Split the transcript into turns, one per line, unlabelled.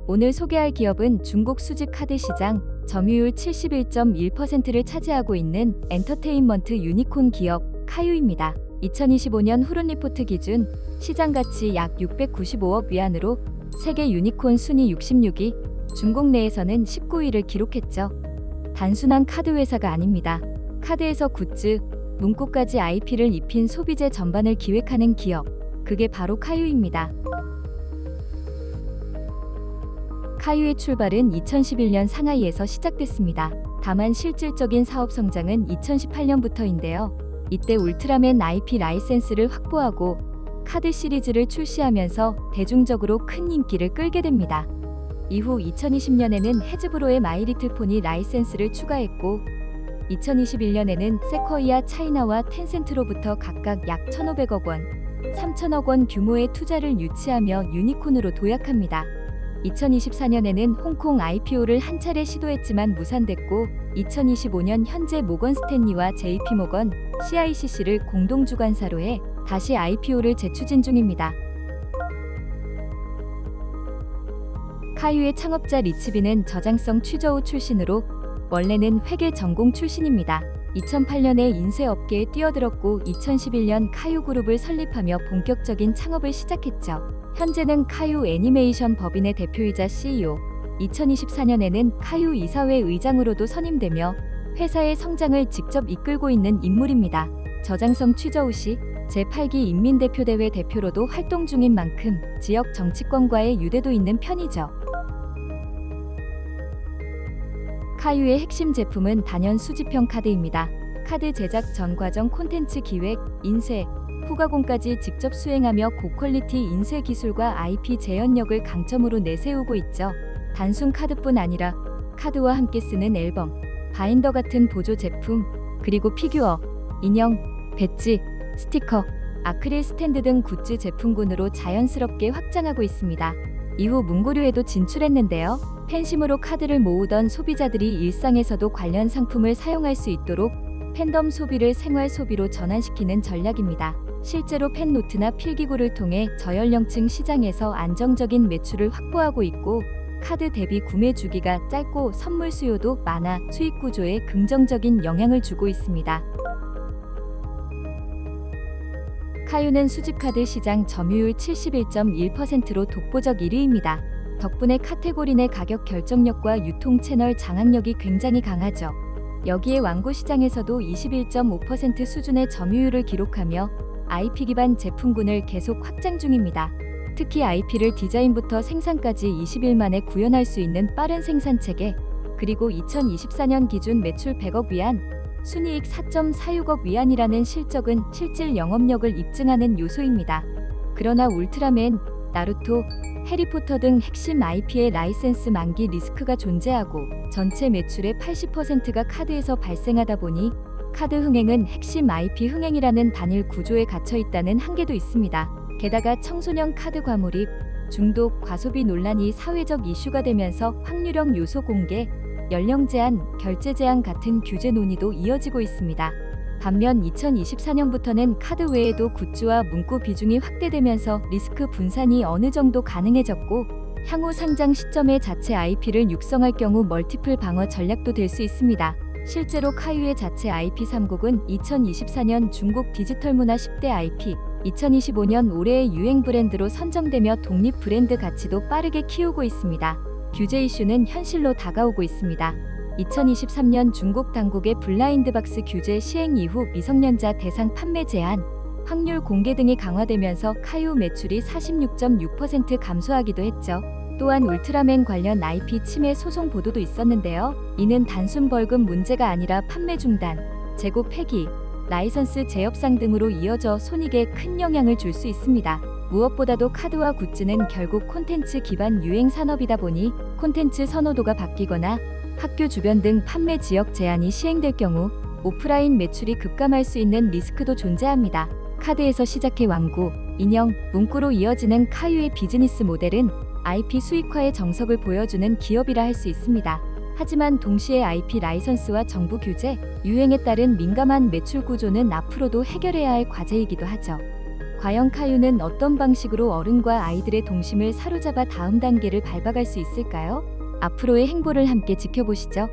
오늘 소개할 기업은 중국 수집 카드 시장 점유율 71.1%를 차지하고 있는 엔터테인먼트 유니콘 기업 카유입니다. 2025년 후론 리포트 기준 시장 가치 약 695억 위안으로 세계 유니콘 순위 66위, 중국 내에서는 19위를 기록했죠. 단순한 카드 회사가 아닙니다. 카드에서 굿즈, 문구까지 IP를 입힌 소비재 전반을 기획하는 기업, 그게 바로 카유입니다. 카유의 출발은 2011년 상하이에서 시작됐습니다. 다만 실질적인 사업 성장은 2018년부터인데요. 이때 울트라맨 IP 라이센스를 확보하고 카드 시리즈를 출시하면서 대중적으로 큰 인기를 끌게 됩니다. 이후 2020년에는 해즈브로의 마이리틀 포니 라이센스를 추가했고 2021년에는 세쿼이아 차이나와 텐센트로부터 각각 약 1,500억 원, 3,000억 원 규모의 투자를 유치하며 유니콘으로 도약합니다. 2024년에는 홍콩 IPO를 한 차례 시도했지만 무산됐고 2025년 현재 모건 스탠리와 JP모건, CICC를 공동주관사로 해 다시 IPO를 재추진 중입니다. 카유의 창업자 리츠비는 저장성 취저우 출신으로 원래는 회계 전공 출신입니다. 2008년에 인쇄업계에 뛰어들었고 2011년 카유그룹을 설립하며 본격적인 창업을 시작했죠. 현재는 카유 애니메이션 법인의 대표이자 CEO, 2024년에는 카유 이사회 의장으로도 선임되며 회사의 성장을 직접 이끌고 있는 인물입니다. 저장성 취저우 시 제8기 인민대표대회 대표로도 활동 중인 만큼 지역 정치권과의 유대도 있는 편이죠. 카유의 핵심 제품은 단연 수집형 카드입니다. 카드 제작 전 과정 콘텐츠 기획, 인쇄, 후가공까지 직접 수행하며 고퀄리티 인쇄 기술과 IP 재현력을 강점으로 내세우고 있죠. 단순 카드뿐 아니라 카드와 함께 쓰는 앨범, 바인더 같은 보조 제품, 그리고 피규어, 인형, 배지, 스티커, 아크릴 스탠드 등 굿즈 제품군으로 자연스럽게 확장하고 있습니다. 이후 문구류에도 진출했는데요. 팬심으로 카드를 모으던 소비자들이 일상에서도 관련 상품을 사용할 수 있도록 팬덤 소비를 생활 소비로 전환시키는 전략입니다. 실제로 팬노트나 필기구를 통해 저연령층 시장에서 안정적인 매출을 확보하고 있고 카드 대비 구매 주기가 짧고 선물 수요도 많아 수익 구조에 긍정적인 영향을 주고 있습니다. 카유는 수집카드 시장 점유율 71.1%로 독보적 1위입니다. 덕분에 카테고리 내 가격 결정력과 유통 채널 장악력이 굉장히 강하죠. 여기에 완구 시장에서도 21.5% 수준의 점유율을 기록하며 IP 기반 제품군을 계속 확장 중입니다. 특히 IP를 디자인부터 생산까지 20일 만에 구현할 수 있는 빠른 생산 체계, 그리고 2024년 기준 매출 100억 위안, 순이익 4.46억 위안이라는 실적은 실질 영업력을 입증하는 요소입니다. 그러나 울트라맨, 나루토, 해리포터 등 핵심 IP의 라이센스 만기 리스크가 존재하고 전체 매출의 80%가 카드에서 발생하다 보니 카드 흥행은 핵심 IP 흥행이라는 단일 구조에 갇혀 있다는 한계도 있습니다. 게다가 청소년 카드 과몰입, 중독, 과소비 논란이 사회적 이슈가 되면서 확률형 요소 공개, 연령 제한, 결제 제한 같은 규제 논의도 이어지고 있습니다. 반면 2024년부터는 카드 외에도 굿즈와 문구 비중이 확대되면서 리스크 분산이 어느 정도 가능해졌고 향후 상장 시점에 자체 IP를 육성할 경우 멀티플 방어 전략도 될 수 있습니다. 실제로 카유의 자체 IP 3국은 2024년 중국 디지털 문화 10대 IP, 2025년 올해의 유행 브랜드로 선정되며 독립 브랜드 가치도 빠르게 키우고 있습니다. 규제 이슈는 현실로 다가오고 있습니다. 2023년 중국 당국의 블라인드박스 규제 시행 이후 미성년자 대상 판매 제한, 확률 공개 등이 강화되면서 카유 매출이 46.6% 감소하기도 했죠. 또한 울트라맨 관련 IP 침해 소송 보도도 있었는데요. 이는 단순 벌금 문제가 아니라 판매 중단, 재고 폐기, 라이선스 재협상 등으로 이어져 손익에 큰 영향을 줄 수 있습니다. 무엇보다도 카드와 굿즈는 결국 콘텐츠 기반 유행 산업이다 보니 콘텐츠 선호도가 바뀌거나 학교 주변 등 판매 지역 제한이 시행될 경우 오프라인 매출이 급감할 수 있는 리스크도 존재합니다. 카드에서 시작해 완구, 인형, 문구로 이어지는 카유의 비즈니스 모델은 IP 수익화의 정석을 보여주는 기업이라 할 수 있습니다. 하지만 동시에 IP 라이선스와 정부 규제, 유행에 따른 민감한 매출 구조는 앞으로도 해결해야 할 과제이기도 하죠. 과연 카유는 어떤 방식으로 어른과 아이들의 동심을 사로잡아 다음 단계를 밟아갈 수 있을까요? 앞으로의 행보를 함께 지켜보시죠.